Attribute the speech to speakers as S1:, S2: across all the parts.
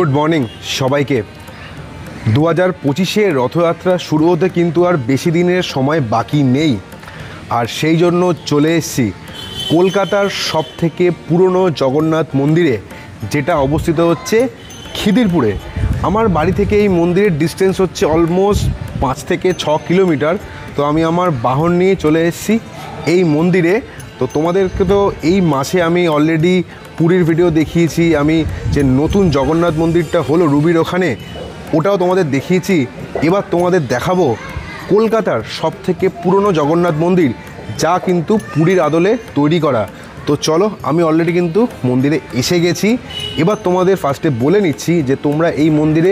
S1: Good morning সবাইকে। 2025-এ রথযাত্রা শুরু হতে কিন্তু আর বেশি দিনের সময় বাকি নেই, আর সেই জন্য চলে এসেছি কলকাতার সবথেকে পুরনো জগন্নাথ মন্দিরে, যেটা অবস্থিত হচ্ছে খিদিরপুরে। আমার বাড়ি থেকে এই মন্দিরের ডিস্টেন্স হচ্ছে অলমোস্ট 5 থেকে 6 কিলোমিটার। তো আমি আমার বাহন নিয়ে চলে এসেছি এই মন্দিরে। তো তোমাদেরকে তো এই মাসে আমি অলরেডি পুরীর ভিডিও দেখিয়েছি, আমি যে নতুন জগন্নাথ মন্দিরটা হলো রুবির ওখানে, ওটাও তোমাদের দেখিয়েছি। এবার তোমাদের দেখাবো কলকাতার সবথেকে পুরনো জগন্নাথ মন্দির, যা কিন্তু পুরীর আদলে তৈরি করা। তো চলো, আমি অলরেডি কিন্তু মন্দিরে এসে গেছি। এবার তোমাদের ফার্স্টে বলে নিচ্ছি যে তোমরা এই মন্দিরে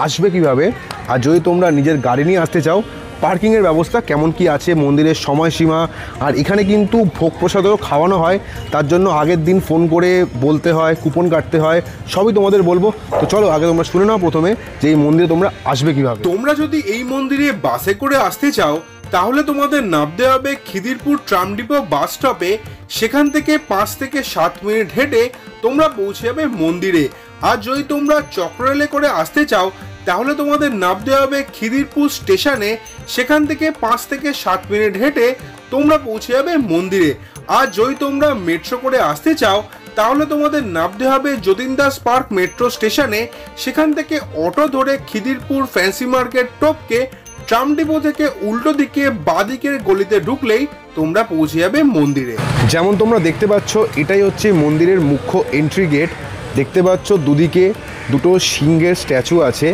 S1: আসবে কিভাবে, আর যদি তোমরা নিজের গাড়ি নিয়ে আসতে চাও পার্কিংয়ের ব্যবস্থা কেমন কি আছে, মন্দিরের সময়সীমা, আর এখানে কিন্তু ভোগ প্রসাদও খাওয়ানো হয়, তার জন্য আগের দিন ফোন করে বলতে হয়, কুপন কাটতে হয়, সবই তোমাদের বলবো। তো চলো আগে তোমরা শুনে নাও প্রথমে যে এই মন্দিরে তোমরা আসবে কিভাবে।
S2: তোমরা যদি এই মন্দিরে বাসে করে আসতে চাও তাহলে তোমাদের নামতে হবে খিদিরপুর ট্রাম ডিপো বাস স্টপে। সেখান থেকে 5 থেকে 7 মিনিট হেঁটে তোমরা পৌঁছে যাবে মন্দিরে। আর যদি তোমরা চক্ররেলে করে আসতে চাও তাহলে তোমাদের নামতে হবে খিদিরপুর স্টেশনে। সেখান থেকে 5 থেকে 7 মিনিট হেঁটে তোমরা পৌঁছে যাবে মন্দিরে। আর যদি তোমরা মেট্রো করে আসতে চাও তাহলে তোমাদের নামতে হবে যতীন দাস পার্ক মেট্রো স্টেশনে। সেখান থেকে অটো ধরে খিদিরপুর ফ্যান্সি মার্কেট টপকে ট্রাম ডিপো থেকে উল্টো দিকে বাঁদিকের গলিতে ঢুকলেই তোমরা পৌঁছে যাবে মন্দিরে।
S1: যেমন তোমরা দেখতে পাচ্ছ, এটাই হচ্ছে মন্দিরের মুখ্য এন্ট্রি গেট। দেখতে পাচ্ছ দুদিকে দুটো সিংহের স্ট্যাচু আছে,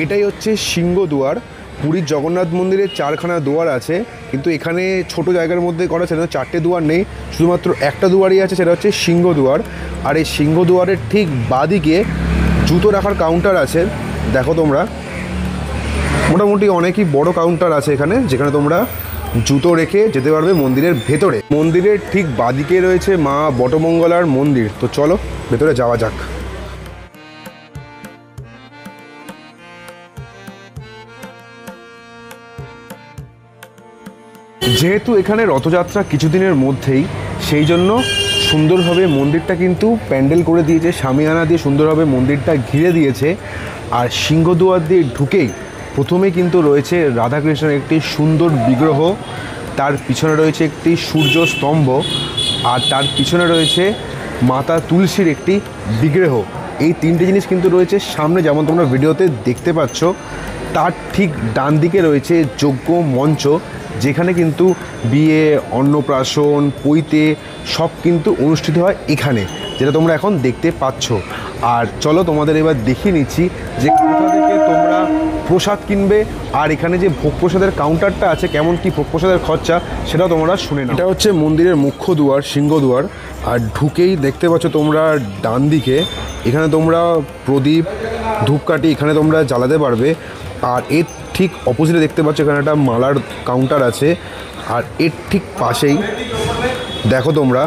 S1: এটাই হচ্ছে সিংহদুয়ার। পুরীর জগন্নাথ মন্দিরের 4খানা দুয়ার আছে, কিন্তু এখানে ছোট জায়গার মধ্যে করা, সেটা 4টে দুয়ার নেই, শুধুমাত্র একটা দুয়ারই আছে, সেটা হচ্ছে সিংহদুয়ার। আর এই সিংহদুয়ারের ঠিক বাঁদিকে জুতো রাখার কাউন্টার আছে। দেখো তোমরা, মোটামুটি অনেকই বড় কাউন্টার আছে এখানে, যেখানে তোমরা জুতো রেখে যেতে পারবে মন্দিরের ভেতরে। মন্দিরের ঠিক বাঁদিকে রয়েছে মা বটমঙ্গলার মন্দির। তো চলো ভেতরে যাওয়া যাক। যেহেতু এখানে রথযাত্রা কিছুদিনের মধ্যেই, সেই জন্য সুন্দরভাবে মন্দিরটা কিন্তু প্যান্ডেল করে দিয়েছে, শামিয়ানা দিয়ে সুন্দরভাবে মন্দিরটা ঘিরে দিয়েছে। আর সিংহদুয়ার দিয়ে ঢুকেই প্রথমে কিন্তু রয়েছে রাধাকৃষ্ণের একটি সুন্দর বিগ্রহ, তার পিছনে রয়েছে একটি সূর্য স্তম্ভ, আর তার পিছনে রয়েছে মাতা তুলসীর একটি বিগ্রহ। এই 3টে জিনিস কিন্তু রয়েছে সামনে, যেমন তোমরা ভিডিওতে দেখতে পাচ্ছ। তার ঠিক ডান দিকে রয়েছে যজ্ঞ মঞ্চ, যেখানে কিন্তু বিয়ে, অন্নপ্রাশন, পৈতে সব কিন্তু অনুষ্ঠিত হয় এখানে, যেটা তোমরা এখন দেখতে পাচ্ছ। আর চলো তোমাদের এবার দেখিয়ে নিচ্ছি যে কোথা থেকে তোমরা প্রসাদ কিনবে, আর এখানে যে ভোগ প্রসাদের কাউন্টারটা আছে, কেমন কি ভোগ প্রসাদের খরচা সেটাও তোমরা শুনে নাও। এটা হচ্ছে মন্দিরের মুখ্য দুয়ার, সিংহদুয়ার। আর ঢুকেই দেখতে পাচ্ছ তোমরা ডান দিকে, এখানে তোমরা প্রদীপ, ধূপকাঠি এখানে তোমরা জ্বালাতে পারবে। আর এর ঠিক অপোজিটে দেখতে পাচ্ছ এখানে একটা মালার কাউন্টার আছে। আর এর ঠিক পাশেই দেখো তোমরা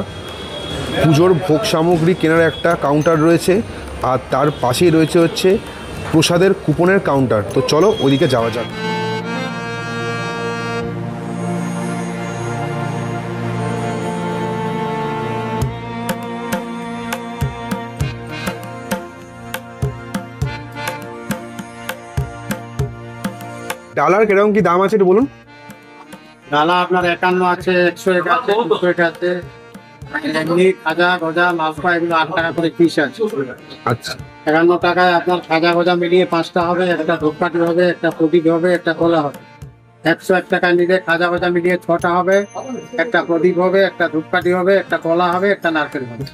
S1: পুজোর ভোগ সামগ্রী কেনার একটা কাউন্টার রয়েছে, আর তার পাশেই রয়েছে হচ্ছে প্রসাদের কুপনের কাউন্টার। তো চলো ওইদিকে যাওয়া যাক। ডালার কিরকম কি দাম আছে একটু বলুন।
S3: ডালা আপনার 51 আছে, 101 আছে, 200 আছে। এমনি খাজা গজা মালপোয়া এগুলো 8 টাকা করে পিস আছে।
S1: আচ্ছা,
S3: 51 টাকায় আপনার খাজা গজা মিলিয়ে 5টা হবে, একটা ধূপকাঠি হবে, একটা প্রদীপ হবে, একটা কলা হবে। 101 টাকা নিলে খাজা গজা মিলিয়ে 6টা হবে, একটা প্রদীপ হবে, একটা ধূপকাঠি হবে, একটা কলা হবে, একটা নারকেল হবে।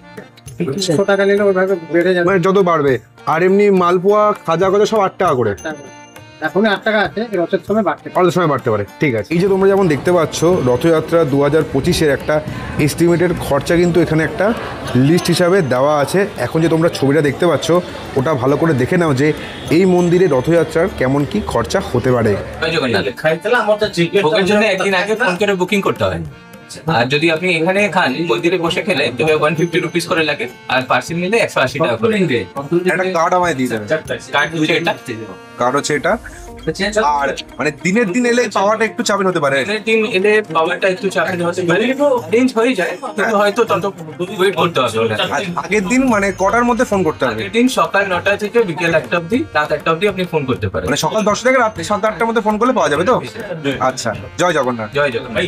S3: 100 টাকা নিলে ওইভাবে বেড়ে যাবে,
S1: মানে যত বাড়বে। আর এমনি মালপোয়া, খাজা গজা সব 8 টাকা করে।
S3: এখন 8 টাকা আছে, রথের সময় বাড়তে পারে।
S1: অল্প সময় বাড়তে পারে, ঠিক আছে। এই যে তোমরা যেমন দেখতে পাচ্ছ রথযাত্রা 2025-এর একটা এস্টিমেটেড খরচা কিন্তু এখানে একটা লিস্ট হিসাবে দেওয়া আছে। এখন যে তোমরা ছবিটা দেখতে পাচ্ছ ওটা ভালো করে দেখে নাও যে এই মন্দিরে রথযাত্রার কেমন কি খরচা হতে পারে।
S4: ভোগের জন্য একদিন আগে ফোন করে বুকিং করতে হয়। আর যদি আপনি এখানে খান মন্দিরে বসে খেলে তবে 150 রুপিস করে লাগে, আর পার্সেল নিলে 180 টাকা করে।
S1: একটা কার্ড আমায় দিয়ে দেবেন।
S4: কার্ড হচ্ছে এটা,
S1: কার্ড হচ্ছে এটা। আর মানে দিনের দিন এলে পাওয়াটা একটু চাপের হতে পারে।
S4: দিনের দিন এলে পাওয়ারটা একটু চাপের হতে পারে, রেঞ্জ হয়ে যায় কিন্তু হয়তো তত ওয়েট করতে হবে।
S1: আর আগের দিন মানে কটার মধ্যে ফোন করতে হবে?
S4: আগের দিন সকাল 9টা থেকে বিকেল 1টা অবধি, রাত 1টা অবধি আপনি ফোন করতে পারেন।
S1: মানে সকাল 10টা থেকে রাত্রি 7-8টার মধ্যে ফোন করলে পাওয়া যাবে তো? আচ্ছা, জয় জগন্নাথ।
S4: জয় জগন্নাথ।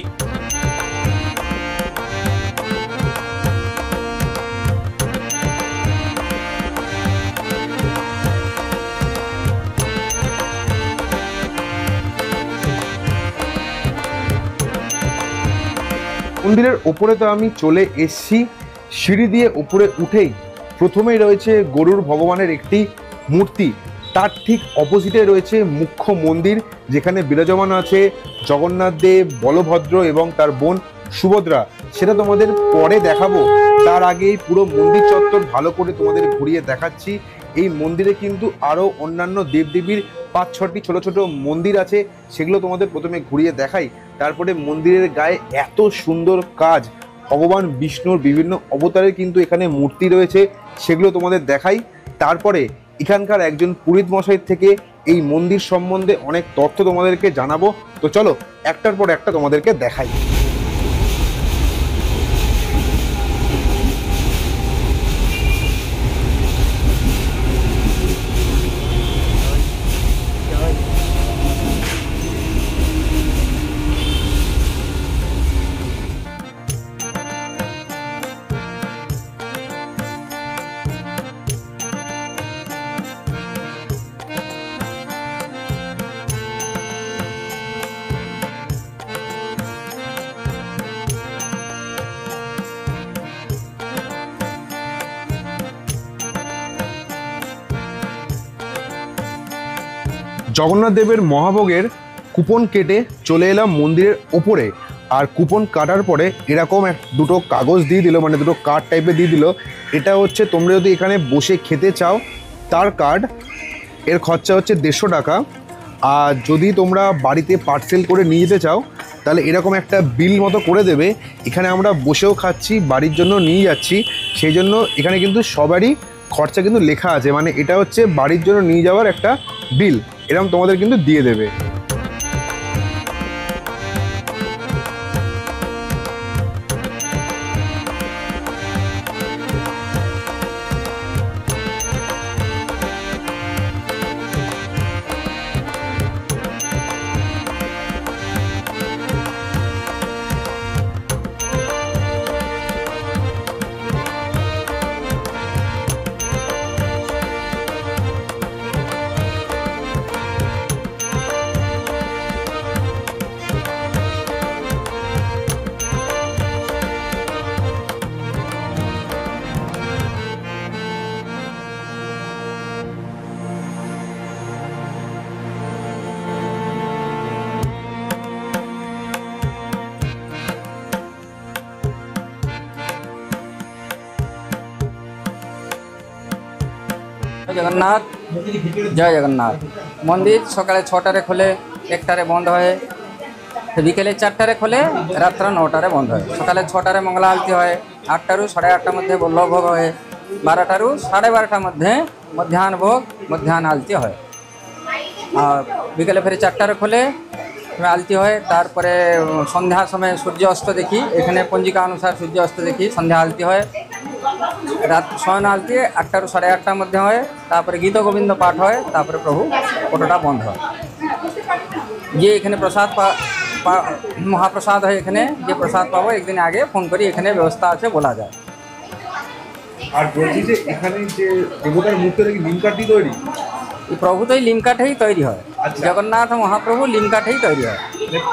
S1: মন্দিরের ওপরে তো আমি চলে এসছি। সিঁড়ি দিয়ে উপরে উঠেই প্রথমেই রয়েছে গরুর ভগবানের একটি মূর্তি, তার ঠিক অপোজিটে রয়েছে মুখ্য মন্দির, যেখানে বিরাজমান আছে জগন্নাথ দেব, বলভদ্র এবং তার বোন সুভদ্রা। সেটা তোমাদের পরে দেখাবো, তার আগে এই পুরো মন্দির চত্বর ভালো করে তোমাদের ঘুরিয়ে দেখাচ্ছি। এই মন্দিরে কিন্তু আরও অন্যান্য দেবদেবীর 5-6টি ছোট ছোট মন্দির আছে, সেগুলো তোমাদের প্রথমে ঘুরিয়ে দেখাই। তারপরে মন্দিরের গায়ে এত সুন্দর কাজ, ভগবান বিষ্ণুর বিভিন্ন অবতারের কিন্তু এখানে মূর্তি রয়েছে, সেগুলো তোমাদের দেখাই। তারপরে এখানকার একজন পুরোহিত মশাই থেকে এই মন্দির সম্বন্ধে অনেক তথ্য তোমাদেরকে জানাবো। তো চলো একটার পর একটা তোমাদেরকে দেখাই। জগন্নাথ দেবের মহাভোগের কুপন কেটে চলে এলাম মন্দিরের ওপরে। আর কুপন কাটার পরে এরকম দুটো কাগজ দিয়ে দিল, মানে দুটো কার্ড টাইপের দিয়ে দিল। এটা হচ্ছে তোমরা যদি এখানে বসে খেতে চাও তার কার্ড, এর খরচা হচ্ছে 150 টাকা। আর যদি তোমরা বাড়িতে পার্সেল করে নিয়ে যেতে চাও তাহলে এরকম একটা বিল মতো করে দেবে। এখানে আমরা বসেও খাচ্ছি, বাড়ির জন্য নিয়ে যাচ্ছি, সেই জন্য এখানে কিন্তু সবারই খরচা কিন্তু লেখা আছে, মানে এটা হচ্ছে বাড়ির জন্য নিয়ে যাওয়ার একটা বিল, এরকম তোমাদের কিন্তু দিয়ে দেবে।
S5: জগন্নাথ, জয় জগন্নাথ। মন্দির সকালে 6টারে খোলে, 1টারে বন্ধ হয়, বিকেলে 4টারে খোলে, রাত্র 9টারে বন্ধ হয়। সকালে 6টারে মঙ্গলা আলতি হয়, 8টারু 8:30 মধ্যে বল্লভ ভোগ হয়, 12টারু 12:30 মধ্যে মধ্যাহ্ন ভোগ মধ্যাহ্ন আলতি হয়। আর বিকেলে ফের 4টারে খোলে, আলতি হয়। তারপরে সন্ধ্যার সময় সূর্য অস্ত দেখি, এখানে পঞ্জিকা অনুসার সূর্য অস্ত দেখি, সন্ধ্যা আলতি হয়। রাত শয়ন আলতি 8টারু 8:30 মধ্যে হয়। তারপরে গীত গোবিন্দ পাঠ হয়, তারপরে প্রভু ফটোটা বন্ধ হয়। যে এখানে প্রসাদ মহাপ্রসাদ হয়, এখানে যে প্রসাদ পাবো একদিন আগে ফোন করি, এখানে ব্যবস্থা আছে বলা যায়।
S1: আর বলছি যে এখানে যে দেবতার মূর্তি নাকি নিম কাঠ দিয়ে তৈরি?
S5: প্রভু তো এই লিম কাঠেই তৈরি হয়। জগন্নাথ মহাপ্রভু লিম কাঠেই তৈরি হয়।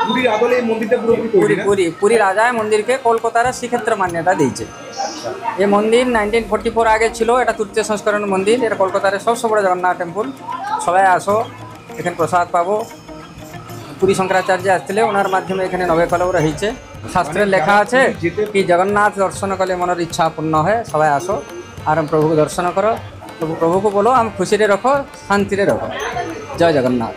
S1: পুরীর আদলে এই মন্দিরটা পুরোপুরি তৈরি না?
S5: পুরী রাজায় মন্দিরকে কলকাতার শ্রীক্ষেত্র মান্যতা দিয়েছে। এই মন্দির 1944 আগে ছিল, এটা তৃতীয় সংস্করণ মন্দির। এটা কলকাতার সবচেয়ে বড় জগন্নাথ টেম্পল। সবাই আসো, এখানে প্রসাদ পাবো। পুরী শঙ্করাচার্য আসলে ওনার মাধ্যমে এখানে নবেকলব রয়েছে। শাস্ত্রে লেখা আছে কি জগন্নাথ দর্শন করলে মনের ইচ্ছা পূর্ণ হয়। সবাই আসো আর প্রভুকে দর্শন করো। প্রভুকে বলো আমি খুশিরে রাখো, শান্তিরে রাখো। জয় জগন্নাথ।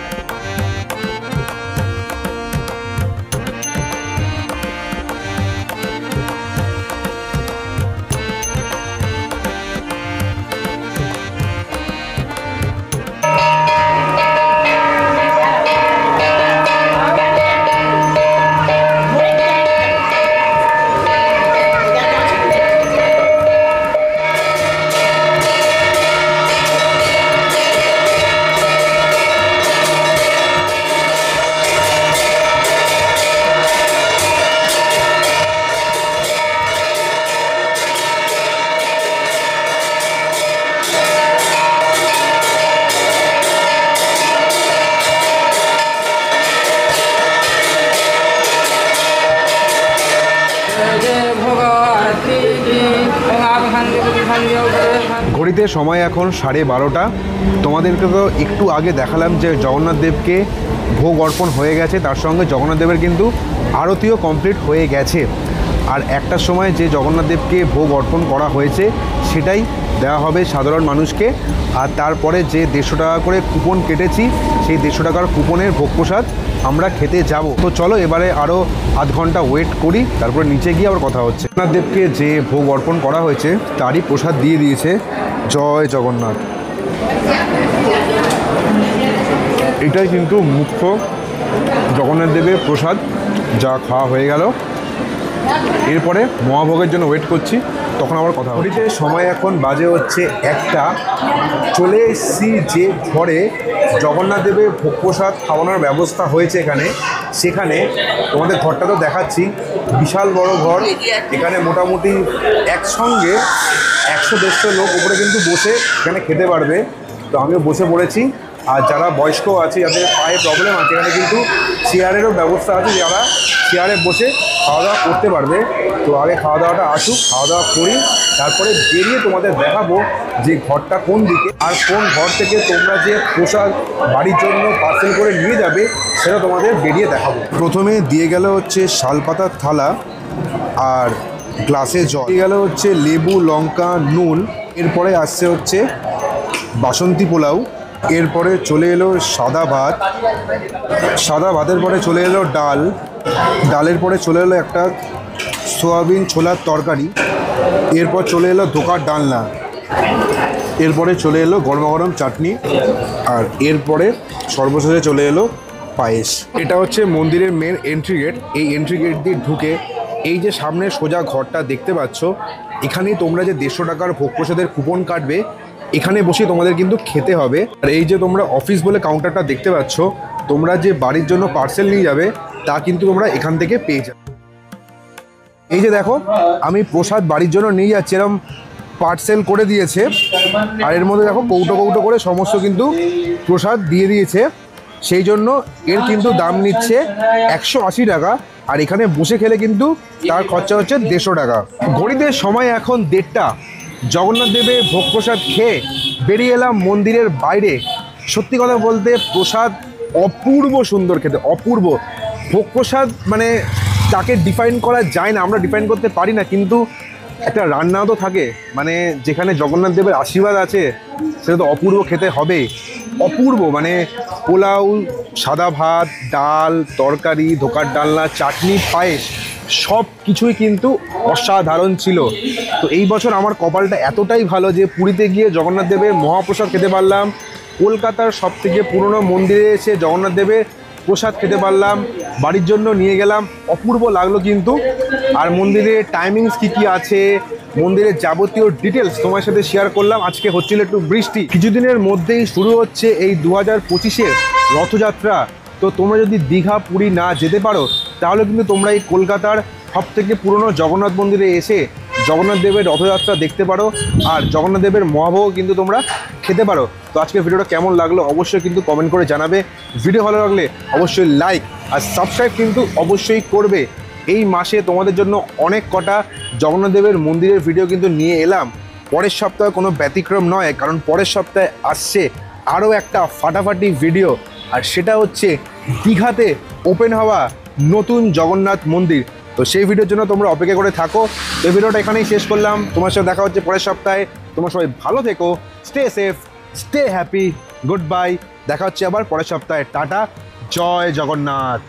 S5: যে ভোগ আরতি
S1: ঘড়িতে সময় এখন 12:30। তোমাদেরকে তো একটু আগে দেখালাম যে জগন্নাথ দেবকে ভোগ অর্পণ হয়ে গেছে, তার সঙ্গে জগন্নাথ দেবের কিন্তু আরতিও কমপ্লিট হয়ে গেছে। আর একটার সময় যে জগন্নাথ দেবকে ভোগ অর্পণ করা হয়েছে সেটাই দেওয়া হবে সাধারণ মানুষকে। আর তারপরে যে 150 টাকা করে কুপন কেটেছি সেই 150 টাকার কুপনের ভোগ প্রসাদ আমরা খেতে যাব। তো চলো এবারে আরও আধ ঘন্টা ওয়েট করি, তারপরে নিচে গিয়ে আবার কথা হচ্ছে। জগন্নাথ দেবকে যে ভোগ অর্পণ করা হয়েছে তারই প্রসাদ দিয়ে দিয়েছে। জয় জগন্নাথ। এটাই কিন্তু মুখ্য জগন্নাথ দেবের প্রসাদ, যা খাওয়া হয়ে গেল। এরপরে মহাভোগের জন্য ওয়েট করছি, তখন আবার কথা হচ্ছে। সময় এখন বাজে হচ্ছে 1টা। চলে এসেছি যে ঘরে জগন্নাথ দেবের ভোগ প্রসাদ খাওয়ানোর ব্যবস্থা হয়েছে এখানে, সেখানে তোমাদের ঘরটা তো দেখাচ্ছি। বিশাল বড় ঘর, এখানে মোটামুটি একসঙ্গে 100-150 লোক উপরে কিন্তু বসে এখানে খেতে পারবে। তো আমিও বসে পড়েছি। আর যারা বয়স্ক আছে, যাদের পায়ে প্রবলেম আছে, এখানে কিন্তু চেয়ারেরও ব্যবস্থা আছে, যারা চেয়ারে বসে খাওয়া দাওয়া করতে পারবে। তো আগে খাওয়া দাওয়াটা আসুক, খাওয়া দাওয়া করি, তারপরে বেরিয়ে তোমাদের দেখাবো যে ঘরটা কোন দিকে আর কোন ঘর থেকে তোমরা যে প্রসাদ বাড়ির জন্য পার্সেল করে নিয়ে যাবে সেটা তোমাদের বেরিয়ে দেখাবো। প্রথমে দিয়ে গেল হচ্ছে শালপাতার থালা আর গ্লাসে জল, দিয়ে গেল হচ্ছে লেবু, লঙ্কা, নুন। এরপরে আসছে হচ্ছে বাসন্তী পোলাও। এরপরে চলে এলো সাদা ভাত, সাদা ভাতের পরে চলে এলো ডাল, ডালের পরে চলে এলো একটা সয়াবিন ছোলার তরকারি। এরপর চলে এলো ধোকার ডালনা। এরপরে চলে এলো গরম গরম চাটনি। আর এরপরে সর্বশেষে চলে এলো পায়েস। এটা হচ্ছে মন্দিরের মেন এন্ট্রি গেট। এই এন্ট্রি গেট দিয়ে ঢুকে এই যে সামনে সোজা ঘরটা দেখতে পাচ্ছ, এখানেই তোমরা যে 150 টাকার ভোগ প্রসাদের কুপন কাটবে, এখানে বসে তোমাদের কিন্তু খেতে হবে। আর এই যে তোমরা অফিস বলে কাউন্টারটা দেখতে পাচ্ছ, তোমরা যে বাড়ির জন্য পার্সেল নিয়ে যাবে তা কিন্তু তোমরা এখান থেকে পেয়ে যাবে। এই যে দেখো, আমি প্রসাদ বাড়ির জন্য নিয়ে যাচ্ছি, এরকম পার্সেল করে দিয়েছে। আর এর মধ্যে দেখো কৌটো কৌটো করে সমস্ত কিন্তু প্রসাদ দিয়ে দিয়েছে। সেই জন্য এর কিন্তু দাম নিচ্ছে 180 টাকা। আর এখানে বসে খেলে কিন্তু তার খরচা হচ্ছে 150 টাকা। ঘড়িতে সময় এখন 1:30। জগন্নাথ দেবের ভোগ প্রসাদ খেয়ে বেরিয়ে এলাম মন্দিরের বাইরে। সত্যি কথা বলতে প্রসাদ অপূর্ব সুন্দর খেতে, অপূর্ব। ভোগ প্রসাদ মানে তাকে ডিফাইন করা যায় না, আমরা ডিফাইন করতে পারি না, কিন্তু একটা রান্নাও তো থাকে, মানে যেখানে জগন্নাথ দেবের আশীর্বাদ আছে সেটা তো অপূর্ব খেতে হবে। অপূর্ব মানে পোলাও, সাদা ভাত, ডাল, তরকারি, ধোকার ডালনা, চাটনি, পায়েস সব কিছুই কিন্তু অসাধারণ ছিল। তো এই বছর আমার কপালটা এতটাই ভালো যে পুরীতে গিয়ে জগন্নাথ দেবের মহাপ্রসাদ খেতে পারলাম, কলকাতার সবথেকে পুরনো মন্দিরে এসে জগন্নাথ দেবের প্রসাদ খেতে পারলাম, বাড়ির জন্য নিয়ে গেলাম। অপূর্ব লাগলো কিন্তু। আর মন্দিরের টাইমিংস কী আছে, মন্দিরের যাবতীয় ডিটেলস তোমার সাথে শেয়ার করলাম। আজকে হচ্ছিল একটু বৃষ্টি, কিছুদিনের মধ্যেই শুরু হচ্ছে এই 2025-এর রথযাত্রা। তো তোমরা যদি দীঘা, পুরী না যেতে পারো তাহলে কিন্তু তোমরা এই কলকাতার সবথেকে পুরনো জগন্নাথ মন্দিরে এসে জগন্নাথ দেবের রথযাত্রা দেখতে পারো। আর জগন্নাথ দেবের মহাভোগ কিন্তু তোমরা খেতে পারো। তো আজকের ভিডিওটা কেমন লাগলো অবশ্যই কিন্তু কমেন্ট করে জানাবে। ভিডিও ভালো লাগলে অবশ্যই লাইক আর সাবস্ক্রাইব কিন্তু অবশ্যই করবে। এই মাসে তোমাদের জন্য অনেক কটা জগন্নাথ দেবের মন্দিরের ভিডিও কিন্তু নিয়ে এলাম। পরের সপ্তাহে কোনো ব্যতিক্রম নয়, কারণ পরের সপ্তাহে আসছে আরও একটা ফাটাফাটি ভিডিও। আর সেটা হচ্ছে দীঘাতে ওপেন হওয়া নতুন জগন্নাথ মন্দির। তো সেই ভিডিওর জন্য তোমরা অপেক্ষা করে থাকো। এই ভিডিওটা এখানেই শেষ করলাম, তোমার সাথে দেখা হচ্ছে পরের সপ্তাহে। তোমরা সবাই ভালো থেকো, stay safe, stay happy, good bye. দেখা হচ্ছে আবার পরের সপ্তাহে। টাটা, জয় জগন্নাথ।